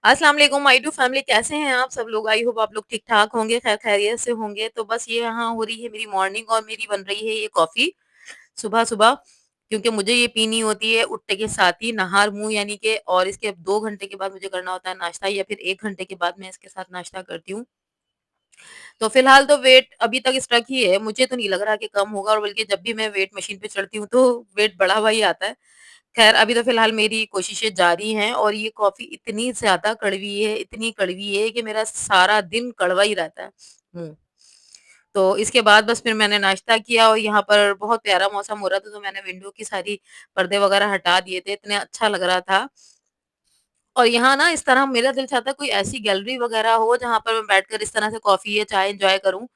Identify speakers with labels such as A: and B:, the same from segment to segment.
A: अस्सलाम वालेकुम my to family, कैसे हैं आप सब लोग? आई होप आप लोग ठीक-ठाक होंगे, खैर-खैरियत से होंगे। तो बस ये यहाँ हो रही है मेरी मॉर्निंग और मेरी बन रही है ये कॉफ़ी सुबह-सुबह, क्योंकि मुझे ये पीनी होती है उठते के साथ ही नहार मुँह यानी कि, और इसके 2 घंटे के बाद मुझे करना होता है नाश्ता, या फिर 1 घंटे के बाद मैं इसके साथ नाश्ता करती हूँ। तो फिलहाल तो वेट अभी तक स्टक ही है, मुझे तो नहीं लग रहा कि कम होगा, और बल्कि जब भी मैं वेट मशीन पे चढ़ती हूँ तो वेट बढ़ा हुआ ही आता है। ख़ैर अभी तो फ़िलहाल मेरी कोशिशें जारी हैं, और ये कॉफ़ी इतनी ज़्यादा कड़वी है, इतनी कड़वी है कि मेरा सारा दिन कड़वा ही रहता है। तो इसके बाद बस फिर मैंने नाश्ता किया, और यहाँ पर बहुत प्यारा मौसम हो रहा था, तो मैंने विंडो की सारी पर्दे वग़ैरह हटा दिए थे, इतने अच्छा लग रहा था। और यहाँ ना इस तरह मेरा दिल चाहता है कोई ऐसी गैलरी वग़ैरह हो जहाँ पर मैं बैठकर इस तरह से कॉफ़ी या चाय एन्जॉय करूँ।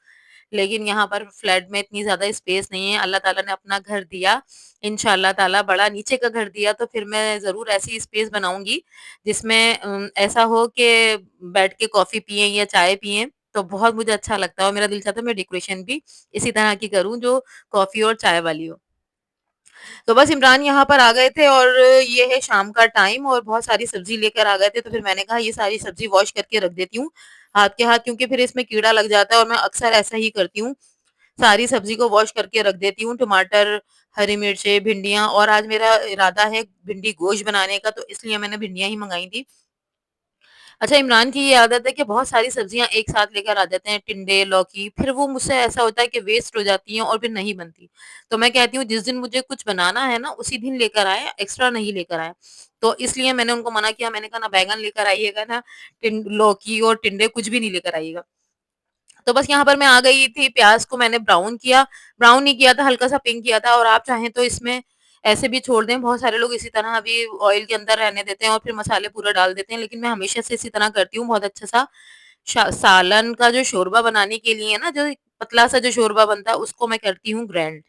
A: लेकिन यहाँ पर फ्लैट में इतनी ज़्यादा स्पेस नहीं है। अल्लाह ताला ने अपना घर दिया, इंशाअल्लाह ताला बड़ा नीचे का घर दिया, तो फिर मैं ज़रूर ऐसी स्पेस बनाऊँगी जिसमें ऐसा हो कि बैठ के कॉफ़ी पिएँ या चाय पिएँ, तो बहुत मुझे अच्छा लगता है, और मेरा दिल चाहता है मैं डेकोरेशन भी इसी तरह की करूँ जो कॉफ़ी और चाय वाली हो। तो बस इमरान यहाँ पर आ गए थे, और ये है शाम का टाइम, और बहुत सारी सब्ज़ी लेकर आ गए थे, तो फिर मैंने कहा ये सारी सब्ज़ी वॉश करके रख देती हूँ हाथ के हाथ, क्योंकि फिर इसमें कीड़ा लग जाता है, और मैं अक्सर ऐसा ही करती हूँ। सारी सब्ज़ी को वॉश करके रख देती हूँ, टमाटर, हरी मिर्चें, भिंडियाँ, और आज मेरा इरादा है भिंडी गोश्त बनाने का, तो इसलिए मैंने भिंडियाँ ही मँगाई थी। अच्छा, इमरान की ये आदत है कि बहुत सारी सब्जियाँ एक साथ लेकर आ जाते हैं, टिंडे, लौकी, फिर वो मुझसे ऐसा होता है कि वेस्ट हो जाती हैं और फिर नहीं बनती। तो मैं कहती हूँ जिस दिन मुझे कुछ बनाना है ना, उसी दिन लेकर आएँ, एक्स्ट्रा नहीं लेकर आएँ। तो इसलिए मैंने उनको मना किया, मैंने कहा ना बैंगन लेकर आइएगा, ना लौकी और टिंडे कुछ भी नहीं लेकर आइएगा। तो बस यहाँ पर मैं आ गई थी, प्याज़ को मैंने ब्राउन नहीं किया था, हल्का-सा पिंक किया था, और आप चाहें तो इसमें ऐसे भी छोड़ दें, बहुत सारे लोग इसी तरह अभी ऑयल के अंदर रहने देते हैं और फिर मसाले पूरा डाल देते हैं, लेकिन मैं हमेशा से इसी तरह करती हूँ। बहुत अच्छा-सा सालन का जो शोरबा बनाने के लिए ना, जो पतला-सा जो शोरबा बनता है, उसको मैं करती हूँ ग्राइंड,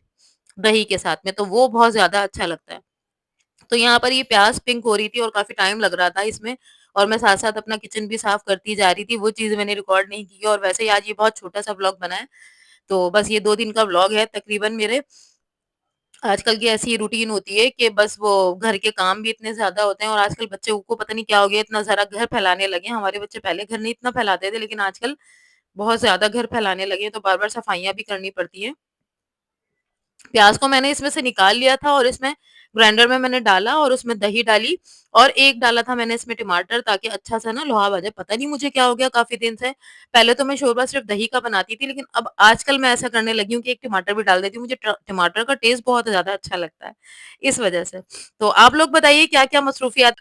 A: दही के साथ में, तो वो बहुत ज़्यादा अच्छा लगता है। तो यहाँ पर ये प्याज़ पिंक हो रही थी और काफ़ी टाइम लग रहा था इसमें, और मैं साथ-साथ अपना किचन भी साफ करती जा रही थी, वो चीज़ मैंने रिकॉर्ड नहीं की, और वैसे ही आज ये बहुत छोटा-सा व्लॉग बना है, तो बस ये 2 दिन का व्लॉग है तकरीबन मेरे। आजकल की ऐसी रूटीन होती है कि बस वो घर के काम भी इतने ज़्यादा होते हैं, और आजकल बच्चों को पता नहीं क्या हो गया, इतना ज़रा घर फैलाने लगे हैं। हमारे बच्चे पहले घर नहीं इतना फैलाते थे, लेकिन आजकल बहुत ज़्यादा घर फैलाने लगे हैं, तो बार-बार सफाइयाँ भी करनी पड़ती हैं। प्याज़ को मैंने इसमें से निकाल लिया था, और इसमें ग्राइंडर में मैंने डाला, और उसमें दही डाली, और एक डाला था मैंने इसमें टमाटर, ताकि अच्छा-सा ना लोहा आ जाए। पता नहीं मुझे क्या हो गया काफ़ी दिन से, पहले तो मैं शोरबा सिर्फ़ दही का बनाती थी, लेकिन अब आजकल मैं ऐसा करने लगी हूँ कि एक टमाटर भी डाल देती हूँ। मुझे टमाटर का टेस्ट बहुत ज़्यादा अच्छा लगता है, इस वज़ह से। तो आप लोग बताइए क्या-क्या मसरूफ़ियात,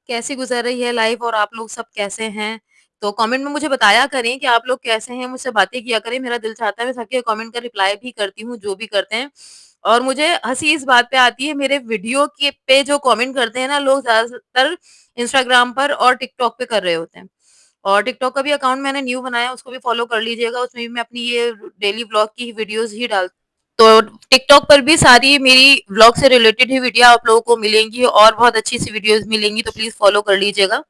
A: कैसी गुज़र रही है लाइफ़, और आप लोग सब कैसे हैं? तो कमेंट में मुझे बताया करें कि आप लोग कैसे हैं, मुझसे बातें किया करें। मेरा दिल चाहता है मैं सबके कमेंट का रिप्लाई भी करती हूँ, जो भी करते हैं। और मुझे हँसी इस बात पे आती है, मेरे वीडियो के पे जो कमेंट करते हैं ना लोग, ज़्यादातर इंस्टाग्राम पर और टिकटॉक पे कर रहे होते हैं। और टिकटॉक का भी अकाउंट मैंने न्यू बनाया है, उसको भी फ़ॉलो कर लीजिएगा। उसमें भी मैं अपनी ये डेली व्लॉग की वीडियोज़ ही डाल, तो टिकटॉक पर भी सारी मेरी व्लॉग से रिलेटेड ही वीडियो आप लोगों को मिलेंगी, और बहुत अच्छी-सी वीडियोज़ मिलेंगी, तो प्लीज़ फ़ॉलो कर लीजिएगा।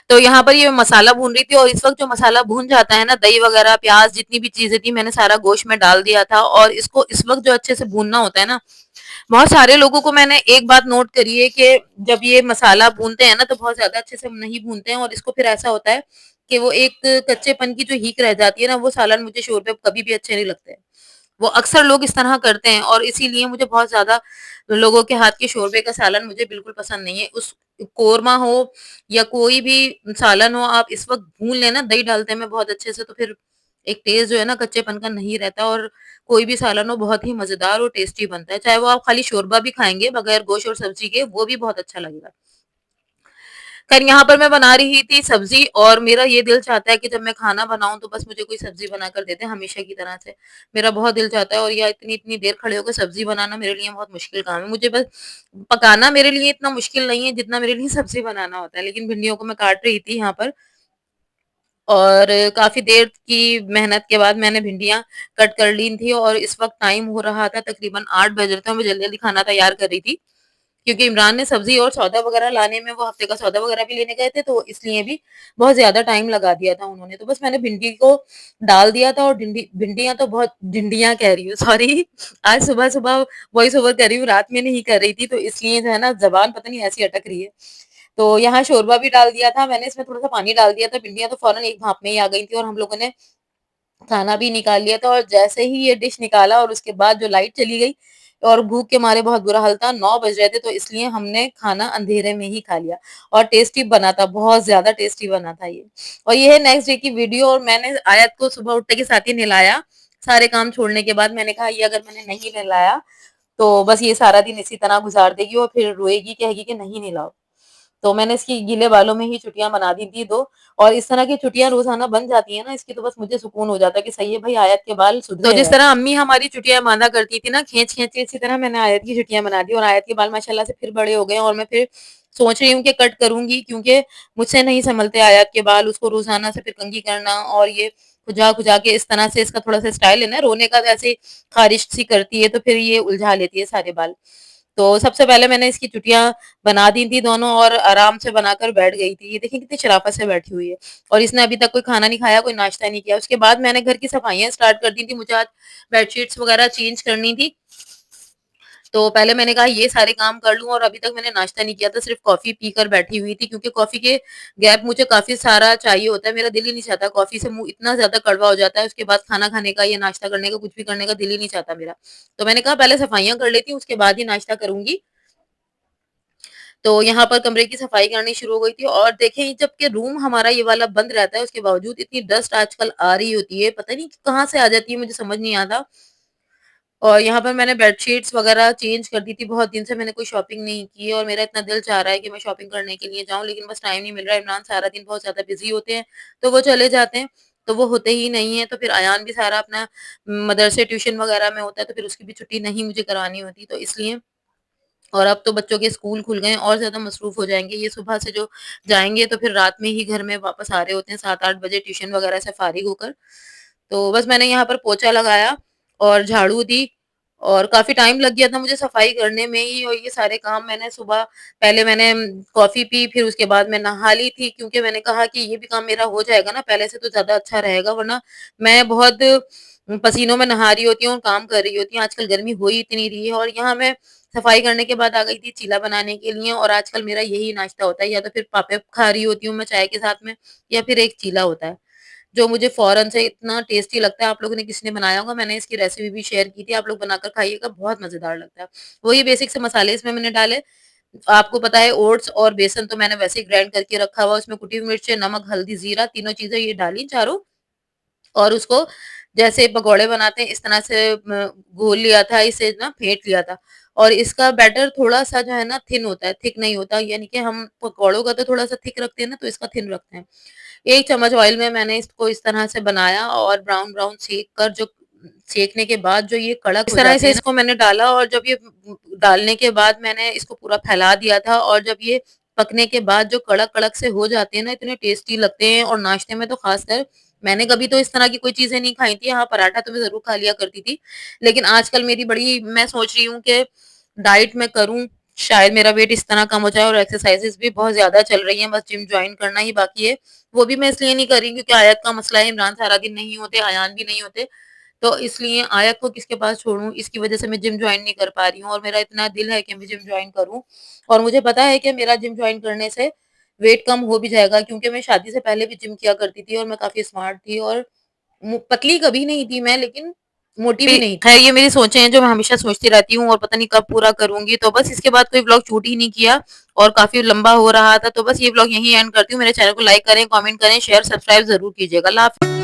A: तो यहाँ पर ये मसाला भून रही थी, और इस वक़्त जो मसाला भून जाता है ना, दही वग़ैरह, प्याज़, जितनी भी चीज़ें थी, मैंने सारा गोश्त में डाल दिया था, और इसको इस वक़्त जो अच्छे से भूनना होता है ना, बहुत सारे लोगों को मैंने एक बात नोट करी है कि जब ये मसाला भूनते हैं ना, तो बहुत ज़्यादा अच्छे से नहीं भूनते हैं, और इसको फिर ऐसा होता है कि वो एक कच्चेपन की जो हीक रह जाती है ना, वो सालन मुझे शोरबे कभी भी अच्छे नहीं लगते। वो अक्सर लोग इस तरह करते हैं, और इसीलिए मुझे बहुत ज़्यादा लोगों के हाथ के शोरबे का सालन मुझे बिल्कुल पसंद नहीं है। उस कोरमा हो या कोई भी सालन हो, आप इस वक़्त भून लें ना दही डालते में बहुत अच्छे से, तो फिर एक टेस्ट जो है ना कच्चेपन का नहीं रहता, और कोई भी सालन हो बहुत ही मज़ेदार और टेस्टी बनता है। चाहे वो आप खाली शोरबा भी खाएँगे बगैर गोश्त और सब्ज़ी के, वो भी बहुत अच्छा लगेगा। खैर यहाँ पर मैं बना रही थी सब्ज़ी, और मेरा ये दिल चाहता है कि जब मैं खाना बनाऊँ तो बस मुझे कोई सब्ज़ी बनाकर दे दे हमेशा की तरह से। मेरा बहुत दिल चाहता है, और या इतनी-इतनी देर खड़े होकर सब्ज़ी बनाना मेरे लिए बहुत मुश्किल काम है। मुझे बस पकाना मेरे लिए इतना मुश्किल नहीं है जितना मेरे लिए सब्ज़ी बनाना होता है। लेकिन भिंडियों को मैं काट रही थी यहाँ पर, और काफ़ी देर की मेहनत के बाद मैंने भिंडियाँ कट कर ली थी, और इस वक़्त टाइम हो रहा था तकरीबन 8 बज रहे थे, और मैं जल्दी-जल्दी खाना तैयार कर रही थी। क्योंकि इमरान ने सब्ज़ी और सौदा वग़ैरह लाने में, वो हफ़्ते का सौदा वग़ैरह भी लेने गए थे, तो इसलिए भी बहुत ज़्यादा टाइम लगा दिया था उन्होंने। तो बस मैंने भिंडी को डाल दिया था, और भिंडियाँ तो बहुत भिंडियाँ कह रही हूँ, सॉरी। आज सुबह-सुबह वॉइस ओवर कर रही हूँ, रात में नहीं कर रही थी, तो इसलिए जो है ना ज़बान पता नहीं ऐसी अटक रही है। तो यहाँ शोरबा भी डाल दिया था मैंने, इसमें थोड़ा-सा पानी डाल दिया था, भिंडियाँ तो फ़ौरन एक भाप में ही आ गई थी और हम लोगों ने खाना भी निकाल लिया था और जैसे ही ये डिश निकाला और उसके बाद जो लाइट चली गई और भूख के मारे बहुत बुरा हाल था, 9 बज रहे थे तो इसलिए हमने खाना अंधेरे में ही खा लिया और टेस्टी बना था, बहुत ज़्यादा टेस्टी बना था ये। और ये है नेक्स्ट डे की वीडियो और मैंने आयत को सुबह उठते के साथ ही नहलाया, सारे काम छोड़ने के बाद मैंने कहा ये अगर मैंने नहीं नहलाया, तो बस ये सारा दिन इसी तरह गुज़ार देगी और फिर रोएगी, कहेगी कि नहीं नहलाओ। तो मैंने इसकी गीले बालों में ही छुट्टियाँ बना दी थी 2 और इस तरह की छुट्टियाँ रोज़ाना बन जाती हैं ना, इसकी तो बस मुझे सुकून हो जाता है कि सही है भई आयत के बाल सुधरे तो जिस तरह अम्मी हमारी छुट्टियाँ बाँधा करती थी ना खींच-खींच के, इसी तरह मैंने आयत की छुट्टियाँ बना दी और आयत के बाल माशाल्लाह से फिर बड़े हो गए हैं और मैं फिर सोच रही हूँ कि कट करूँगी क्योंकि मुझसे नहीं सँभलते आयत के बाल, उसको रोज़ाना से फिर कंघी करना और ये खुजा-खुजा के इस तरह से इसका थोड़ा-सा स्टाइल है ना, रोने का वैसे ख़ारिश-सी करती है, तो फिर ये उलझा लेती है सारे बाल। तो सबसे पहले मैंने इसकी चुटियाँ बना दी थी दोनों और आराम से बनाकर बैठ गई थी। ये देखिए कितनी शराफ़त से बैठी हुई है और इसने अभी तक कोई खाना नहीं खाया, कोई नाश्ता नहीं किया। उसके बाद मैंने घर की सफाइयाँ स्टार्ट कर दी थी। मुझे आज बेडशीट्स वग़ैरह चेंज करनी थी। तो पहले मैंने कहा ये सारे काम कर लूँ और अभी तक मैंने नाश्ता नहीं किया था, सिर्फ़ कॉफ़ी पीकर बैठी हुई थी क्योंकि कॉफ़ी के गैप मुझे काफ़ी सारा चाहिए होता है। मेरा दिल ही नहीं चाहता कॉफ़ी से मुँह इतना ज़्यादा कड़वा हो जाता है, उसके बाद खाना खाने का या नाश्ता करने का, कुछ भी करने का दिल ही नहीं चाहता मेरा। तो मैंने कहा पहले सफाइयाँ कर लेती हूँ, उसके बाद ही नाश्ता करूँगी। तो यहाँ पर कमरे की सफाई करनी शुरू हो गई थी और देखें जबकि रूम हमारा ये वाला बंद रहता है उसके बावजूद इतनी डस्ट आजकल आ रही होती है, पता नहीं कहाँ से आ जाती है मुझे समझ नहीं आता। और यहाँ पर मैंने बेडशीट्स वगैरह चेंज कर दी थी, बहुत दिन से मैंने कोई शॉपिंग नहीं की और मेरा इतना दिल चाह रहा है कि मैं शॉपिंग करने के लिए जाऊँ लेकिन बस टाइम नहीं मिल रहा है। इमरान सारा दिन बहुत ज़्यादा बिज़ी होते हैं, तो वो चले जाते हैं, तो वो होते ही नहीं हैं, तो फिर अयान भी सारा अपना मदरसे ट्यूशन वगैरह में होता है, तो फिर उसकी भी छुट्टी नहीं मुझे करानी होती, तो इसलिए और अब तो बच्चों के स्कूल खुल गए हैं और ज़्यादा मसरूफ़ हो जाएँगे। ये सुबह से जो जाएँगे तो फिर रात में ही घर में वापस आ रहे होते हैं 7-8 बजे ट्यूशन वग़ैरह से फ़ारिग होकर। तो बस मैंने यहाँ पर पोछा लगाया और झाड़ू दी और काफ़ी टाइम लग गया था मुझे सफाई करने में ही और ये सारे काम मैंने सुबह पहले मैंने कॉफ़ी पी फिर उसके बाद मैं नहा ली थी क्योंकि मैंने कहा कि ये भी काम मेरा हो जाएगा ना पहले से तो ज़्यादा अच्छा रहेगा वरना मैं बहुत पसीनों में नहा रही होती हूँ और काम कर रही होती हूँ। आजकल गर्मी हो ही इतनी रही है और यहाँ मैं सफाई करने के बाद आ गई थी चीला बनाने के लिए और आजकल मेरा यही नाश्ता होता है या तो फिर पापड़ खा रही होती हूँ मैं चाय के साथ में या फिर एक चीला होता है। जो मुझे फ़ौरन से इतना टेस्टी लगता है, आप लोगों ने किसी ने बनाया होगा, मैंने इसकी रेसिपी भी शेयर की थी, आप लोग बनाकर खाइएगा, बहुत मज़ेदार लगता है। वही बेसिक से मसाले इसमें मैंने डाले, आपको पता है ओट्स और बेसन तो मैंने वैसे ही ग्राइंड करके रखा हुआ, उसमें कुटी हुई मिर्चें, नमक, हल्दी, ज़ीरा तीनों चीज़ें ये डाली चारों और उसको जैसे पकौड़े बनाते हैं इस तरह से घोल लिया था, इसे ना फेंट लिया था और इसका बैटर थोड़ा-सा जो है ना थिन होता है, थिक नहीं होता यानी कि हम पकौड़ों का तो थोड़ा-सा थिक रखते हैं ना, तो इसका थिन रखते हैं। 1 चम्मच ऑयल में मैंने इसको इस तरह से बनाया और ब्राउन-ब्राउन सेक कर जो सेकने के बाद जो ये कड़क इस तरह से इसको मैंने डाला और जब ये डालने के बाद मैंने इसको पूरा फैला दिया था और जब ये पकने के बाद जो कड़क-कड़क से हो जाते हैं ना, इतने टेस्टी लगते हैं और नाश्ते में तो ख़ासकर मैंने कभी तो इस तरह की कोई चीज़ें नहीं खाई थी। हाँ, पराठा तो मैं ज़रूर खा लिया करती थी। लेकिन आजकल मेरी बड़ी मैं सोच रही हूँ कि डाइट मैं करूँ, शायद मेरा वेट इस तरह कम हो जाए और एक्सरसाइज़ेज़ भी बहुत ज़्यादा चल रही हैं, बस जिम जॉइन करना ही बाकी है। वो भी मैं इसलिए नहीं कर रही क्योंकि आयत का मसला है, इमरान सारा दिन नहीं होते, अयान भी नहीं होते, तो इसलिए आयत को किसके पास छोड़ूँ, इसकी वज़ह से मैं जिम जॉइन नहीं कर पा रही हूँ और मेरा इतना दिल है कि मैं जिम जॉइन करूँ और मुझे पता है कि मेरा जिम जॉइन करने से वेट कम हो भी जाएगा क्योंकि मैं शादी से पहले भी जिम किया करती थी और मैं काफ़ी स्मार्ट थी और पतली कभी नहीं थी मैं लेकिन मोटी भी नहीं थी। खैर ये मेरी सोचें हैं जो मैं हमेशा सोचती रहती हूँ और पता नहीं कब पूरा करूँगी। तो बस इसके बाद कोई व्लॉग शूट ही नहीं किया और काफ़ी लंबा हो रहा था। तो बस ये व्लॉग यहीं एंड करती हूँ। मेरे चैनल को लाइक करें, कमेंट करें, शेयर, सब्सक्राइब ज़रूर कीजिएगा। अल्लाह हाफ़िज़।